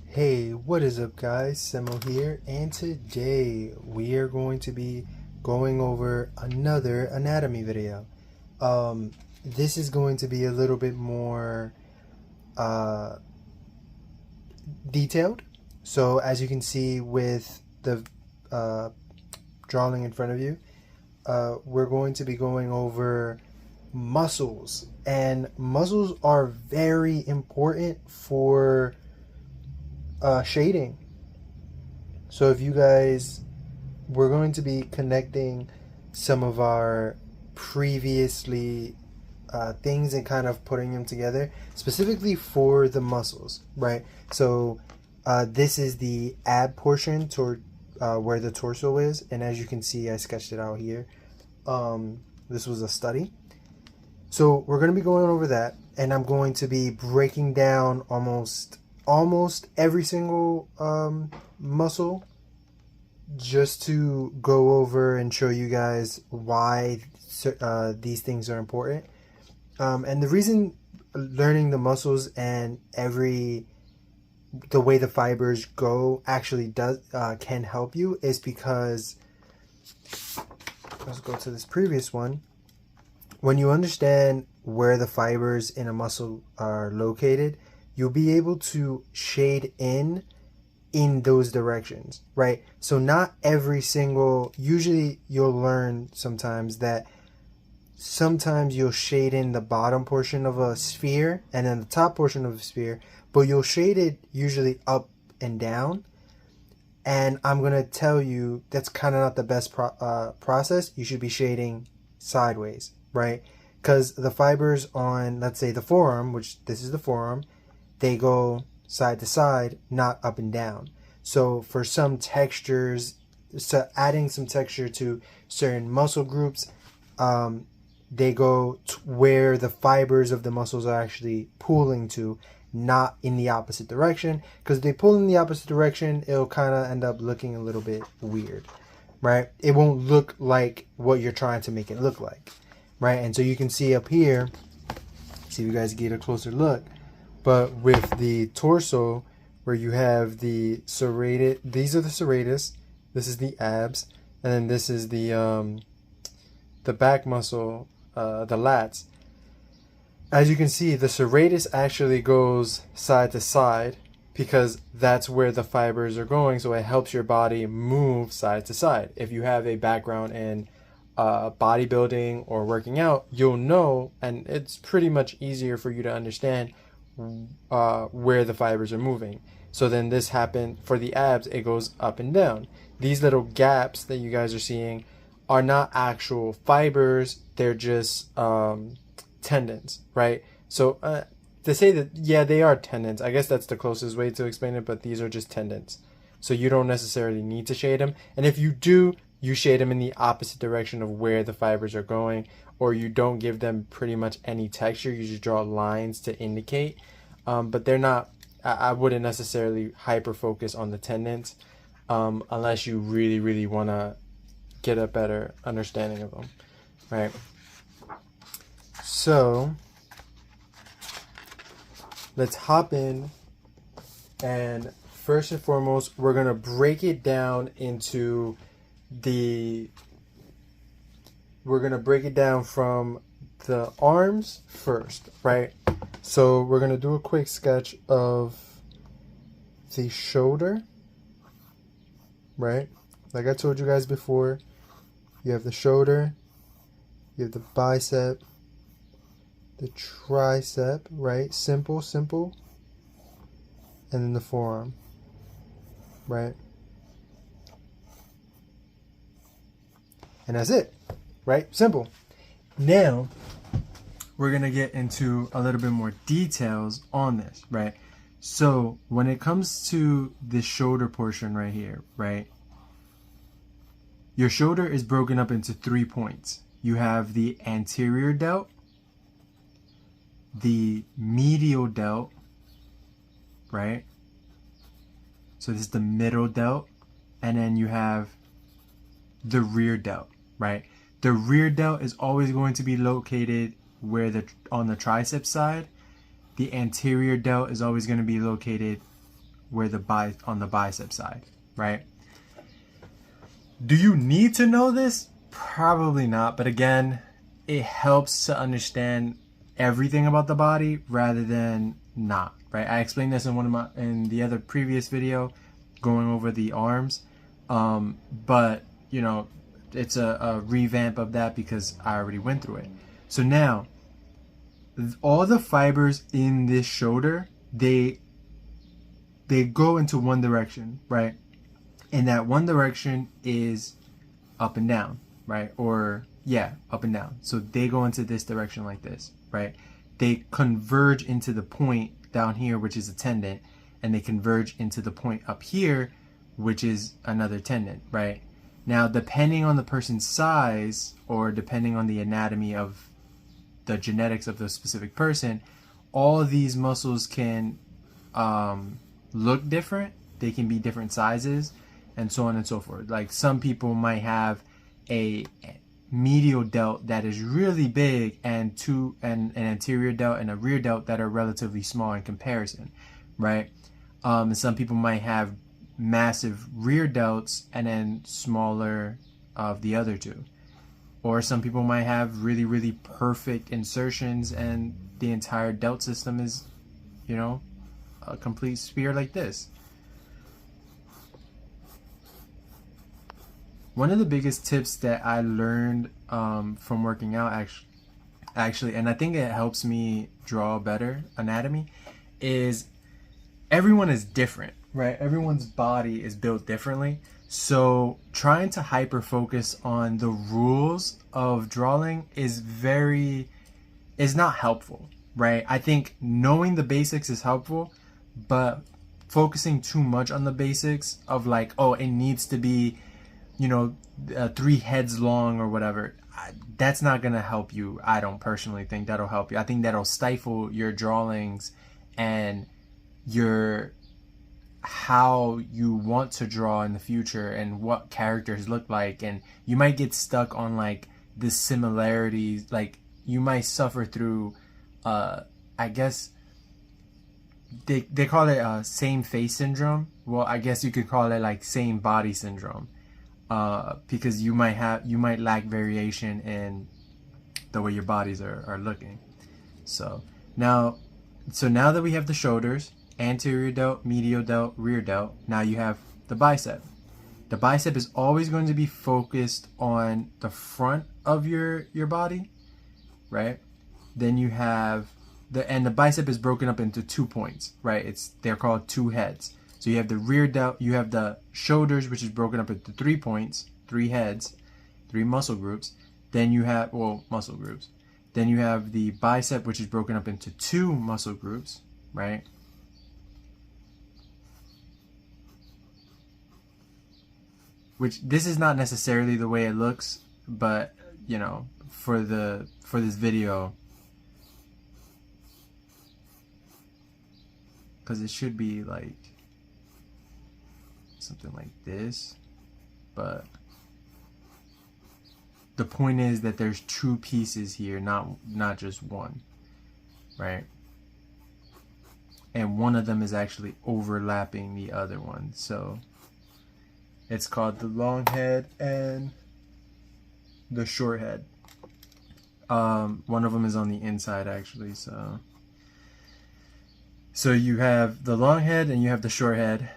Hey, what is up guys? Semo here, and today we are going to be going over another anatomy video. This is going to be a little bit more detailed. So as you can see with the drawing in front of you, we're going to be going over muscles, and muscles are very important for shading. So if you guys, we're going to be connecting some of our previously things and kind of putting them together specifically for the muscles, right? So this is the ab portion toward where the torso is, and as you can see, I sketched it out here. This was a study. So we're going to be going over that, and I'm going to be breaking down almost every single muscle, just to go over and show you guys why these things are important. And the reason learning the muscles and the way the fibers go actually can help you is because, let's go to this previous one. When you understand where the fibers in a muscle are located, you'll be able to shade in those directions, right? So not every single, usually you'll learn sometimes that sometimes you'll shade in the bottom portion of a sphere and then the top portion of a sphere, but you'll shade it usually up and down. And I'm going to tell you that's kind of not the best process. You should be shading sideways, right? Because the fibers on, let's say the forearm, which this is the forearm, they go side to side, not up and down. So for some textures, so adding some texture to certain muscle groups, they go to where the fibers of the muscles are actually pulling to, not in the opposite direction. Because if they pull in the opposite direction, it'll kind of end up looking a little bit weird, right? It won't look like what you're trying to make it look like, right? And so you can see up here, see if you guys get a closer look. But with the torso, where you have the serrated, these are the serratus, this is the abs, and then this is the back muscle, the lats. As you can see, the serratus actually goes side to side because that's where the fibers are going, so it helps your body move side to side. If you have a background in bodybuilding or working out, you'll know, and it's pretty much easier for you to understand where the fibers are moving. So then this happened for the abs, it goes up and down. These little gaps that you guys are seeing are not actual fibers, they're just tendons, right? So to say that, yeah, they are tendons, I guess that's the closest way to explain it, but these are just tendons. So you don't necessarily need to shade them, and if you do, you shade them in the opposite direction of where the fibers are going, or you don't give them pretty much any texture. You just draw lines to indicate, but they're not, I wouldn't necessarily hyper focus on the tendons unless you really want to get a better understanding of them, right? So let's hop in, and first and foremost, we're going to break it down into we're going to break it down from the arms first, right? So we're going to do a quick sketch of the shoulder, right? Like I told you guys before, you have the shoulder, you have the bicep, the tricep, right? Simple, and then the forearm, right? And that's it, right? Simple. Now, we're going to get into a little bit more details on this, right? So, when it comes to the shoulder portion right here, right? Your shoulder is broken up into 3 points. You have the anterior delt, the medial delt, right? So this is the middle delt, and then you have the rear delt, right? The rear delt is always going to be located where on the tricep side. The anterior delt is always going to be located where on the bicep side, right? Do you need to know this? Probably not, but again, it helps to understand everything about the body rather than not, right? I explained this in the other previous video going over the arms, but you know, it's a revamp of that because I already went through it. So now all the fibers in this shoulder, they go into one direction, right? And that one direction is up and down, right? Or yeah, up and down. So they go into this direction like this, right? They converge into the point down here, which is a tendon, and they converge into the point up here, which is another tendon, right? Now, depending on the person's size or depending on the anatomy of the genetics of the specific person, all of these muscles can look different. They can be different sizes and so on and so forth. Like some people might have a medial delt that is really big and an anterior delt and a rear delt that are relatively small in comparison, right? And some people might have massive rear delts and then smaller of the other two. Or some people might have really, really perfect insertions and the entire delt system is, you know, a complete sphere like this. One of the biggest tips that I learned from working out actually, and I think it helps me draw better anatomy, is everyone is different, right? Everyone's body is built differently. So trying to hyper focus on the rules of drawing is not helpful, right? I think knowing the basics is helpful, but focusing too much on the basics of like, oh, it needs to be, you know, 3 heads long or whatever, that's not gonna help you. I don't personally think that'll help you. I think that'll stifle your drawings and how you want to draw in the future and what characters look like, and you might get stuck on like the similarities. Like you might suffer through I guess they call it same face syndrome. Well, I guess you could call it like same body syndrome, because you might lack variation in the way your bodies are looking. So now that we have the shoulders, anterior delt, medial delt, rear delt, now you have the bicep. The bicep is always going to be focused on the front of your body, right? Then you have the bicep is broken up into 2 points, right? They're called 2 heads. So you have the rear delt, you have the shoulders, which is broken up into 3 points, 3 heads, 3 muscle groups. Then you have, muscle groups. Then you have the bicep, which is broken up into 2 muscle groups, right? Which this is not necessarily the way it looks, but you know, for this video, because it should be like something like this, but the point is that there's 2 pieces here, not just one, right? And one of them is actually overlapping the other one, so it's called the long head and the short head. One of them is on the inside actually, so you have the long head and you have the short head.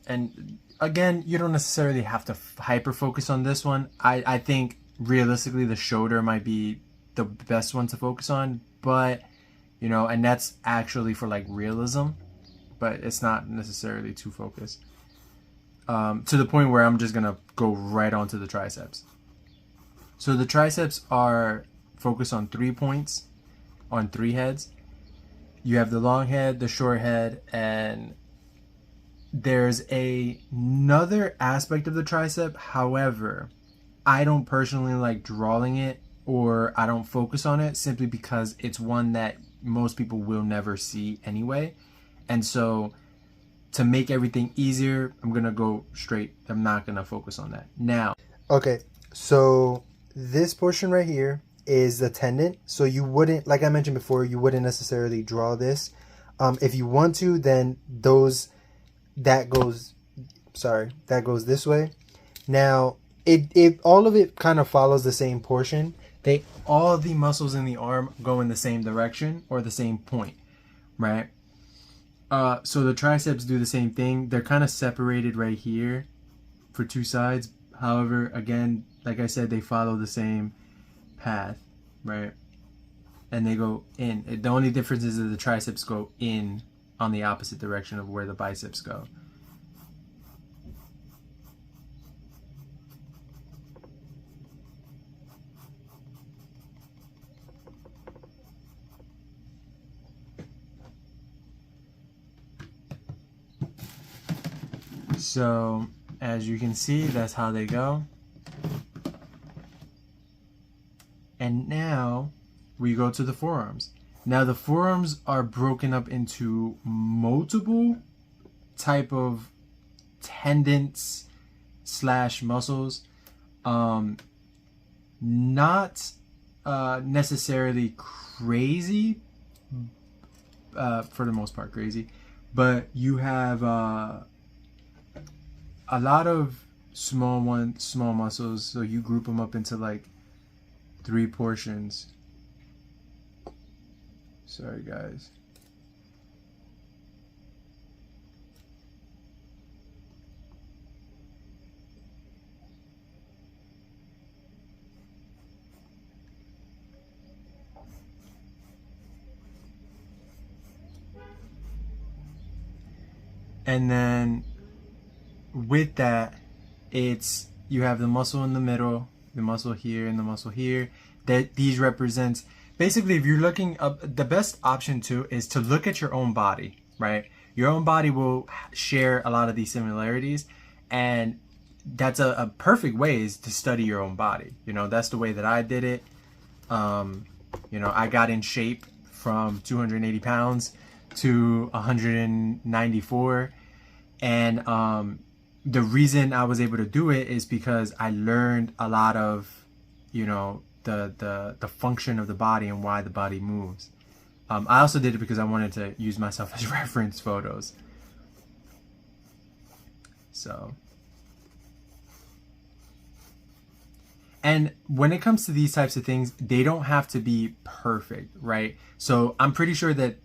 And again, you don't necessarily have to hyper focus on this one. I think realistically the shoulder might be the best one to focus on, but you know, and that's actually for like realism, but it's not necessarily too focused. To the point where I'm just gonna go right onto the triceps. So the triceps are focused on 3 points, on 3 heads. You have the long head, the short head, and there's another aspect of the tricep. However, I don't personally like drawing it, or I don't focus on it simply because it's one that most people will never see anyway. And so to make everything easier, I'm gonna go straight. I'm not gonna focus on that now. Okay, so this portion right here is the tendon. So you wouldn't, like I mentioned before, you wouldn't necessarily draw this. If you want to, then that goes this way. Now, it all of it kind of follows the same portion. All of the muscles in the arm go in the same direction or the same point, right? So the triceps do the same thing. They're kind of separated right here for two sides. However, again, like I said, they follow the same path, right? And they go in. The only difference is that the triceps go in on the opposite direction of where the biceps go. So, as you can see, that's how they go. And now we go to the forearms. Now the forearms are broken up into multiple type of tendons / muscles. Not necessarily crazy, for the most part crazy, but you have a lot of small muscles, so you group them up into like 3 portions. Sorry guys. And then with that, you have the muscle in the middle, the muscle here, and the muscle here. That these represents basically, if you're looking up, the best option too is to look at your own body, right? Your own body will share a lot of these similarities, and that's a perfect way is to study your own body. You know, that's the way that I did it. You know, I got in shape from 280 pounds to 194, and the reason I was able to do it is because I learned a lot of, you know, the function of the body and why the body moves. I also did it because I wanted to use myself as reference photos. So, and when it comes to these types of things, they don't have to be perfect, right? So I'm pretty sure that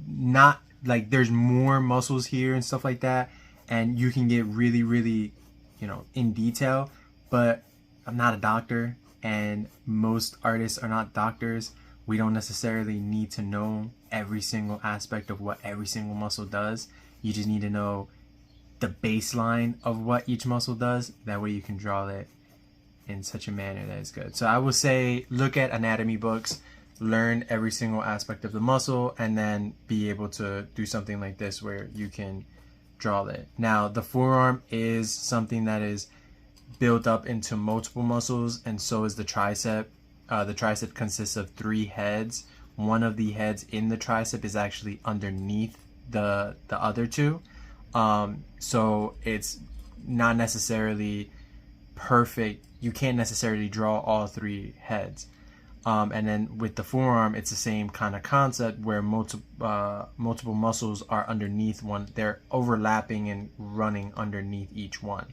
not like there's more muscles here and stuff like that, and you can get really, really, you know, in detail, but I'm not a doctor, and most artists are not doctors. We don't necessarily need to know every single aspect of what every single muscle does. You just need to know the baseline of what each muscle does. That way you can draw it in such a manner that is good. So I will say, look at anatomy books, learn every single aspect of the muscle, and then be able to do something like this where you can draw it. Now, the forearm is something that is built up into multiple muscles, and so is the tricep. The tricep consists of 3 heads. One of the heads in the tricep is actually underneath the other 2. So it's not necessarily perfect. You can't necessarily draw all 3 heads. And then with the forearm, it's the same kind of concept where multiple muscles are underneath one. They're overlapping and running underneath each one.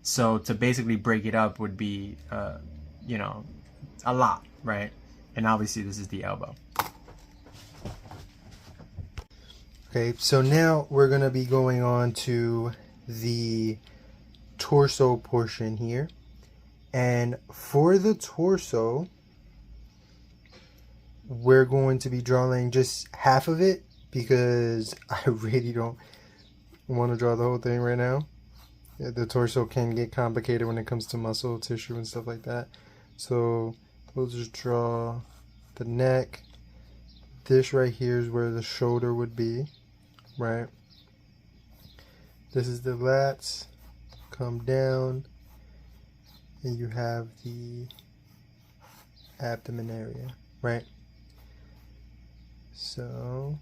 So to basically break it up would be, you know, a lot, right? And obviously this is the elbow. Okay, so now we're going to be going on to the torso portion here. And for the torso, we're going to be drawing just half of it because I really don't want to draw the whole thing right now. The torso can get complicated when it comes to muscle tissue and stuff like that. So we'll just draw the neck. This right here is where the shoulder would be, right? This is the lats. Come down, and you have the abdomen area, right? So,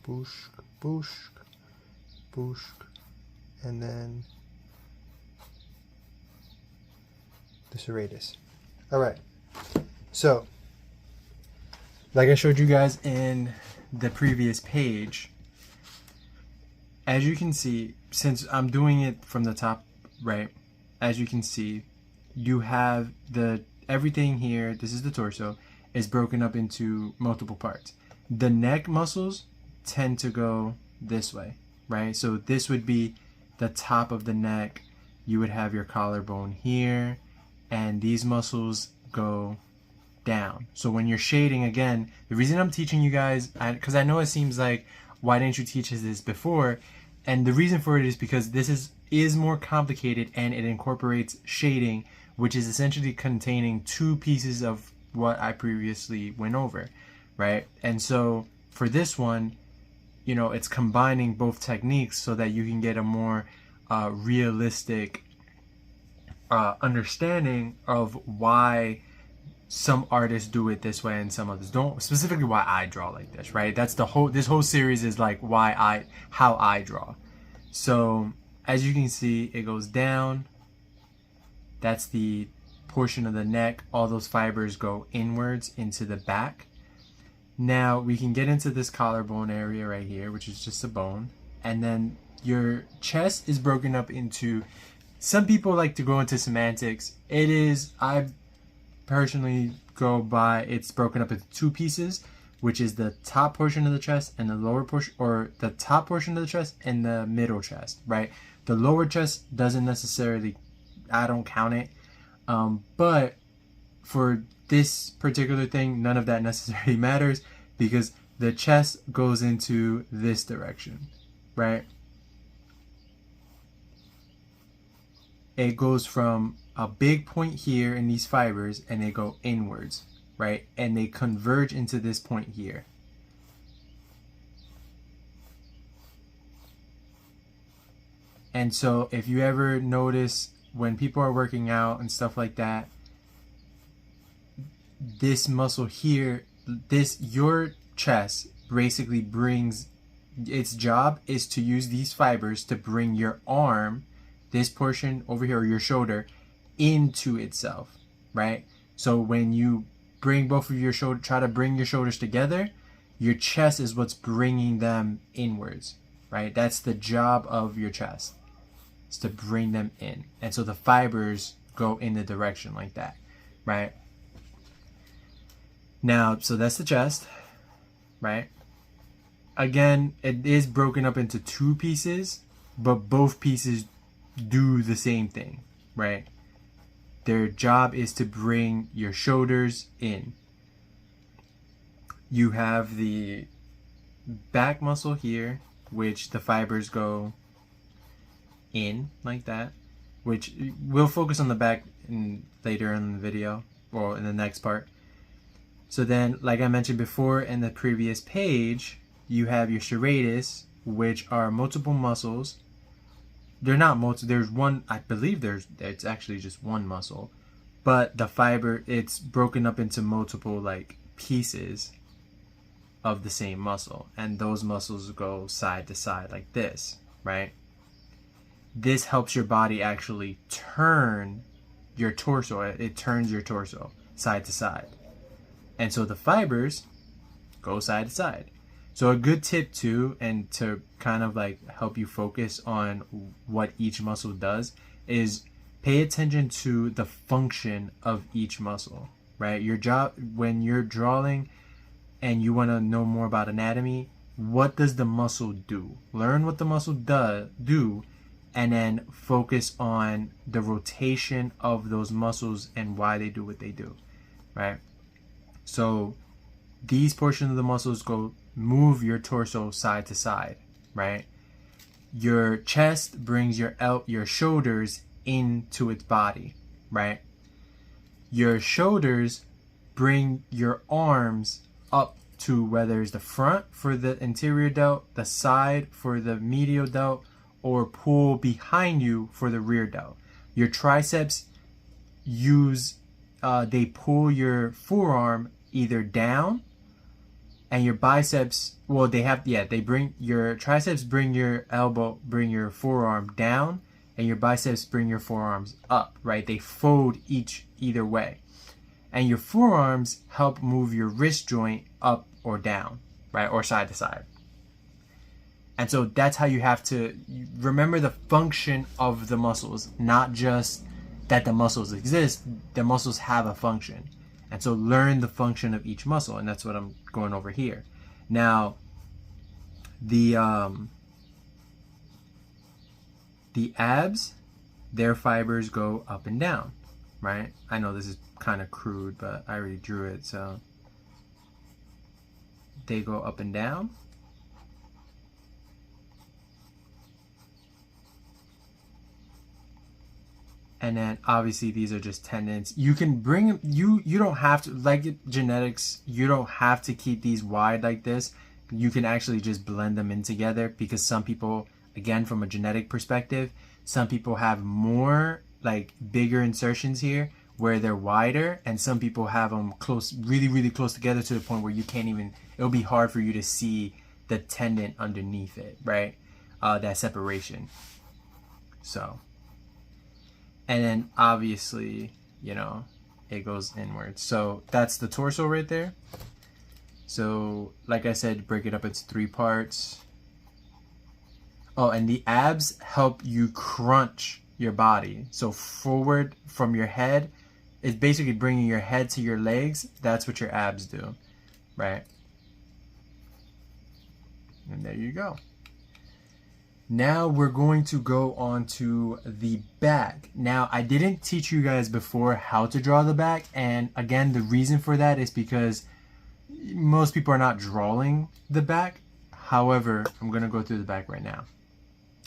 boosh, boosh, boosh, and then the serratus. All right. So, like I showed you guys in the previous page, as you can see, since I'm doing it from the top right, as you can see, you have everything here, this is the torso, is broken up into multiple parts. The neck muscles tend to go this way, right? So this would be the top of the neck. You would have your collarbone here, and these muscles go down. So when you're shading, again, the reason I'm teaching you guys, because I know it seems like, why didn't you teach us this before? And the reason for it is because this is more complicated, and it incorporates shading, which is essentially containing two pieces of what I previously went over, right? And so for this one, you know, it's combining both techniques so that you can get a more realistic understanding of why some artists do it this way and some others don't. Specifically why I draw like this, right? That's this whole series is like how I draw. So as you can see, it goes down. That's the portion of the neck. All those fibers go inwards into the back. Now we can get into this collarbone area right here, which is just a bone. And then your chest is broken up into, some people like to go into semantics. I personally go by, it's broken up into two pieces, which is the top portion of the chest and the lower portion, or the top portion of the chest and the middle chest, right? The lower chest doesn't necessarily, I don't count it, but for this particular thing, none of that necessarily matters, because the chest goes into this direction, right? It goes from a big point here in these fibers, and they go inwards, right? And they converge into this point here. And so if you ever notice when people are working out and stuff like that, this muscle here, your chest basically brings, its job is to use these fibers to bring your arm, this portion over here, or your shoulder, into itself, right? So when you bring both of your shoulders, try to bring your shoulders together, your chest is what's bringing them inwards, right? That's the job of your chest, is to bring them in. And so the fibers go in the direction like that, right? Now, so that's the chest, right? Again, it is broken up into two pieces, but both pieces do the same thing, right? Their job is to bring your shoulders in. You have the back muscle here, which the fibers go in like that, which we'll focus on the back later in the video, or in the next part. So then, like I mentioned before in the previous page, you have your serratus, which are multiple muscles. They're not multiple, there's one, I believe it's actually just one muscle, but the fiber, it's broken up into multiple like pieces of the same muscle, and those muscles go side to side like this, right? This helps your body actually turn your torso. It turns your torso side to side. And so the fibers go side to side. So a good tip too, and to kind of like help you focus on what each muscle does, is pay attention to the function of each muscle, right? Your job, when you're drawing and you want to know more about anatomy, what does the muscle do? Learn what the muscle do, and then focus on the rotation of those muscles and why they do what they do, right? So these portions of the muscles move your torso side to side, right? Your chest brings your shoulders into its body, right? Your shoulders bring your arms up to, whether it's the front for the anterior delt, the side for the medial delt, or pull behind you for the rear delt. Your triceps they pull your forearm either down, and your biceps, they bring your triceps, bring your your forearm down, and your biceps bring your forearms up, right? They fold either way. And your forearms help move your wrist joint up or down, right? Or side to side. And so that's how you have to remember the function of the muscles, not just that the muscles exist. The muscles have a function. And so learn the function of each muscle. And that's what I'm going over here. Now, the abs, their fibers go up and down, right? I know this is kind of crude, but I already drew it. So they go up and down. And then obviously these are just tendons. You can bring, you don't have to, like genetics, you don't have to keep these wide like this. You can actually just blend them in together, because some people, again, from a genetic perspective, some people have more like bigger insertions here where they're wider, and some people have them close, really, really close together to the point where you can't even, it'll be hard for you to see the tendon underneath it, right? That separation. So. And then obviously, you know, it goes inwards. So that's the torso right there. So like I said, break it up into 3 parts. Oh, and the abs help you crunch your body. So forward from your head is basically bringing your head to your legs. That's what your abs do, right? And there you go. Now we're going to go on to the back. Now, I didn't teach you guys before how to draw the back. And again, the reason for that is because most people are not drawing the back. However, I'm going to go through the back right now.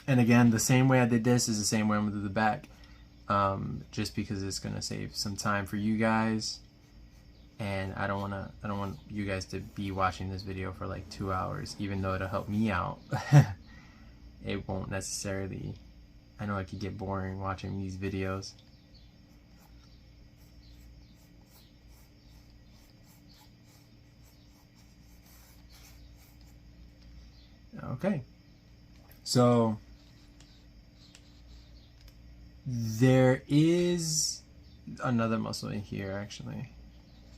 And again, the same way I did this is the same way I'm going to do the back. Just because it's going to save some time for you guys. And I don't want you guys to be watching this video for like 2 hours, even though it'll help me out. It won't necessarily, I know it could get boring watching these videos. Okay, so there is another muscle in here actually,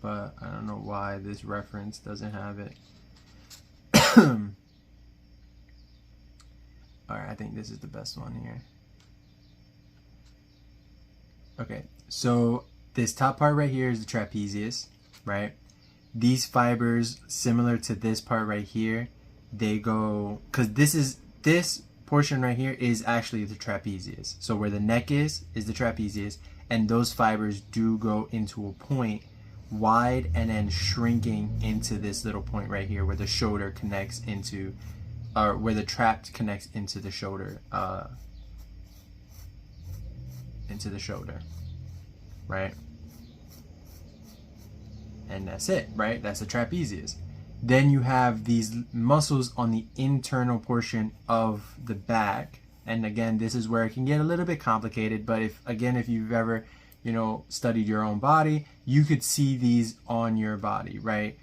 but I don't know why this reference doesn't have it. Alright, I think this is the best one here. Okay, so this top part right here is the trapezius, right? These fibers, similar to this part right here, they go, because this portion right here is actually the trapezius. So where the neck is the trapezius, and those fibers do go into a point wide and then shrinking into this little point right here where the shoulder connects into, or where the trap connects into the shoulder, right? And that's it, right? That's the trapezius. Then you have these muscles on the internal portion of the back. And again, this is where it can get a little bit complicated, but if you've ever, you know, studied your own body, you could see these on your body, right?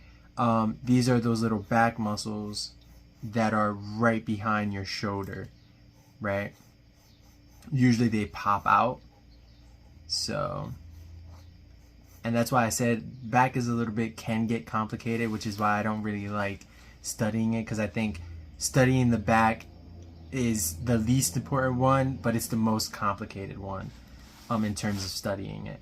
These are those little back muscles that are right behind your shoulder, right? Usually they pop out. So, and that's why I said back is a little bit, can get complicated, which is why I don't really like studying it, because I think studying the back is the least important one, but it's the most complicated one in terms of studying it.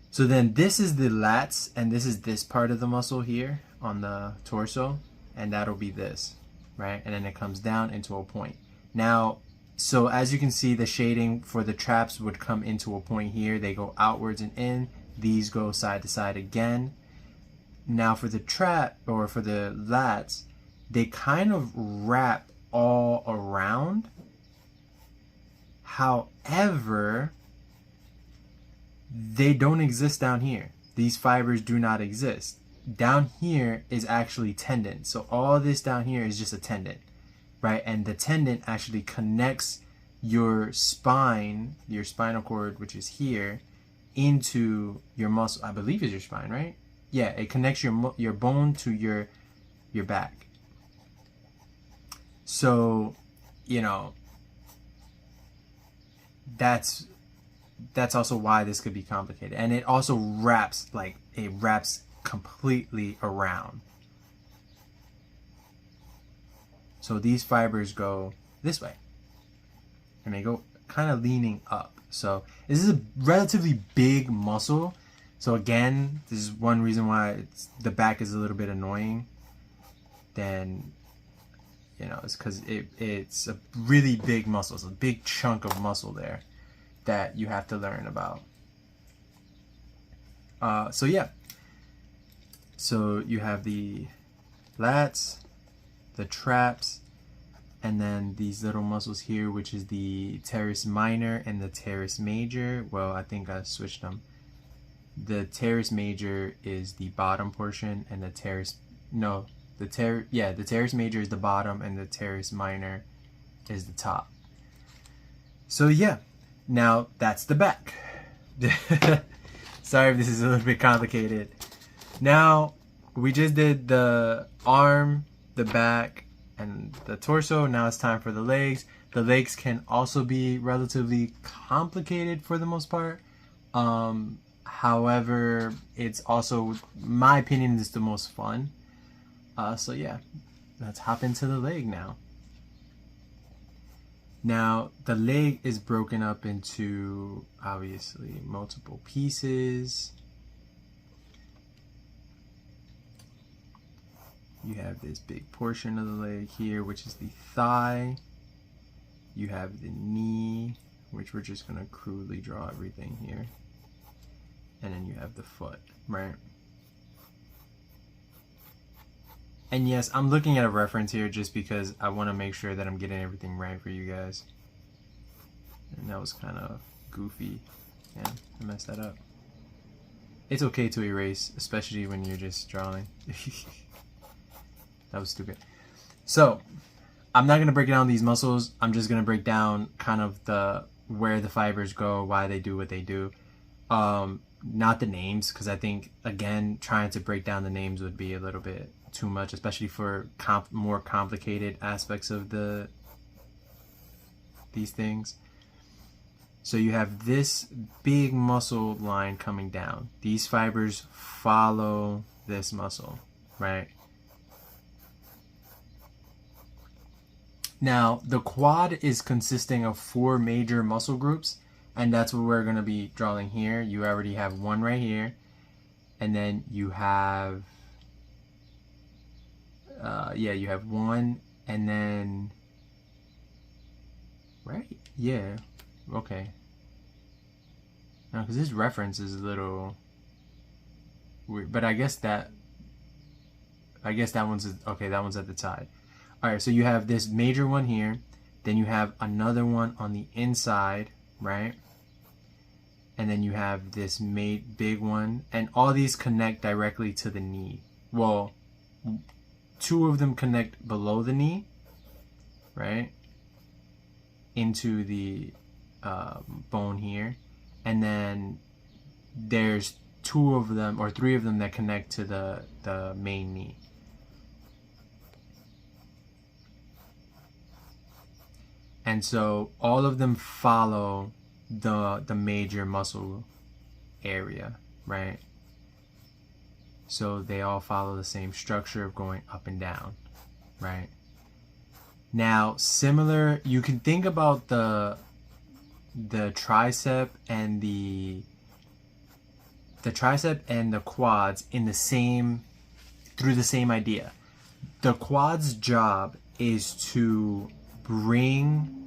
So then this is the lats, and this is this part of the muscle here on the torso, and that'll be this, right? And then it comes down into a point. Now, so as you can see, the shading for the traps would come into a point here. They go outwards and in. These go side to side again. Now for the trap, or for the lats, they kind of wrap all around. However, they don't exist down here. These fibers do not exist. Down here is actually tendon. So all this down here is just a tendon, right? And the tendon actually connects your spine, your spinal cord, which is here, into your muscle. I believe is your spine, right? Yeah, it connects your bone to your back. So, you know, that's that's also why this could be complicated. And it also wraps completely around. So these fibers go this way, and they go kind of leaning up. So this is a relatively big muscle. So again, this is one reason why the back is a little bit annoying. Then, you know, it's because it's a really big muscle. It's a big chunk of muscle there that you have to learn about. So yeah. So you have the lats, the traps, and then these little muscles here, which is the teres minor and the teres major. Well, I think I switched them. The teres major is the bottom portion, and the teres major is the bottom, and the teres minor is the top. So yeah, now that's the back. Sorry if this is a little bit complicated. Now we just did the arm, the back, and the torso. Now it's time for the legs. The legs can also be relatively complicated for the most part. However, it's also, my opinion, is the most fun. So yeah, let's hop into the leg now. Now, the leg is broken up into, obviously, multiple pieces. You have this big portion of the leg here, which is the thigh. You have the knee, which we're just going to crudely draw everything here. And then you have the foot, right? And yes, I'm looking at a reference here just because I want to make sure that I'm getting everything right for you guys. And that was kind of goofy. Yeah, I messed that up. It's okay to erase, especially when you're just drawing. That was stupid. So, I'm not going to break down these muscles. I'm just going to break down kind of where the fibers go, why they do what they do. Not the names, because I think, again, trying to break down the names would be a little bit too much, especially for more complicated aspects of these things. So you have this big muscle line coming down. These fibers follow this muscle, right? Now, the quad is consisting of 4 major muscle groups, and that's what we're going to be drawing here. You already have one right here, and then you have you have one, and then, right? Yeah, okay. Now, because this reference is a little weird, but I guess that one's, okay, that one's at the side. Alright, so you have this major one here, then you have another one on the inside, right? And then you have this big one, and all these connect directly to the knee. Well, 2 of them connect below the knee, right? Into the bone here. And then there's 2 of them, or 3 of them, that connect to the main knee. And so all of them follow the major muscle area, right? So they all follow the same structure of going up and down, right? Now, similar, you can think about the tricep and the quads through the same idea. The quad's job is to bring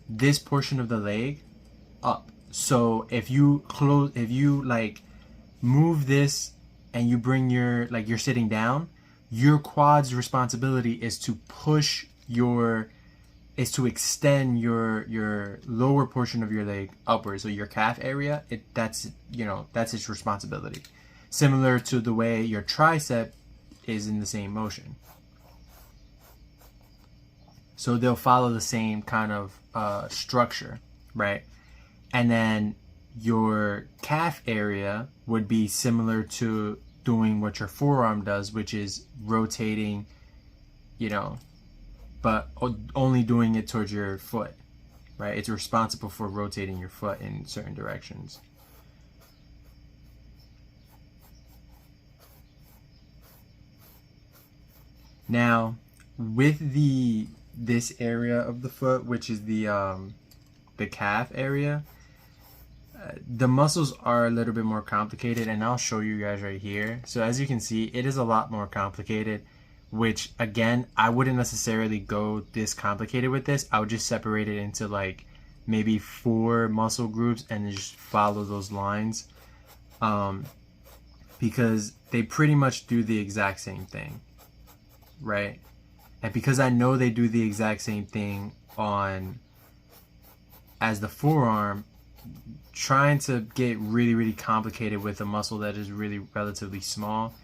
this portion of the leg up. So if you move this and you bring you're sitting down, your quad's responsibility is to extend your lower portion of your leg upwards. So your calf area, that's its responsibility. Similar to the way your tricep is in the same motion. So they'll follow the same kind of structure, right? And then your calf area would be similar to doing what your forearm does, which is rotating, but only doing it towards your foot, right? It's responsible for rotating your foot in certain directions. Now, with this area of the foot, which is the calf area, the muscles are a little bit more complicated, and I'll show you guys right here. So as you can see, it is a lot more complicated, which again, I wouldn't necessarily go this complicated with this. I would just separate it into like maybe 4 muscle groups and just follow those lines, because they pretty much do the exact same thing, right? And because I know they do the exact same thing as the forearm, trying to get really complicated with a muscle that is really relatively small,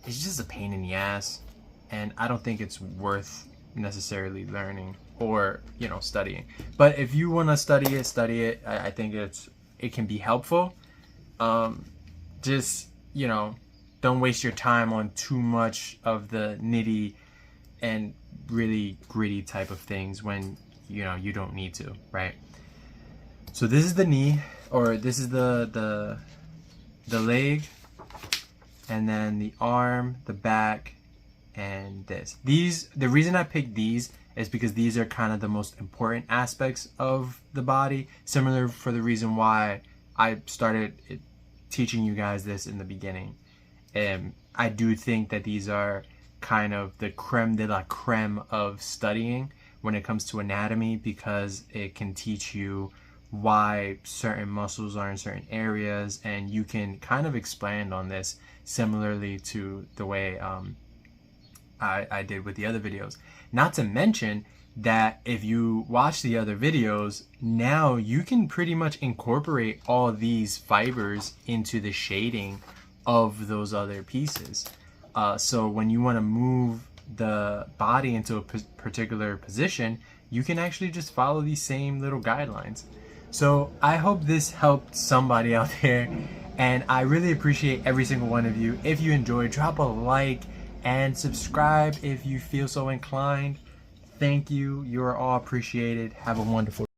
it's just a pain in the ass, and I don't think it's worth necessarily learning or, you know, studying. But if you want to study it. I think it can be helpful. Just, you know, don't waste your time on too much of the nitty and really gritty type of things when, you know, you don't need to, right? So this is the knee, or this is the leg, and then the arm, the back, and this. The reason I picked these is because these are kind of the most important aspects of the body, similar for the reason why I started teaching you guys this in the beginning. I do think that these are kind of the creme de la creme of studying when it comes to anatomy, because it can teach you why certain muscles are in certain areas, and you can kind of expand on this similarly to the way I did with the other videos. Not to mention that if you watch the other videos, now you can pretty much incorporate all these fibers into the shading of those other pieces. So when you want to move the body into a particular position, you can actually just follow these same little guidelines. So I hope this helped somebody out there, and I really appreciate every single one of you. If you enjoyed, drop a like and subscribe if you feel so inclined. Thank you. You are all appreciated. Have a wonderful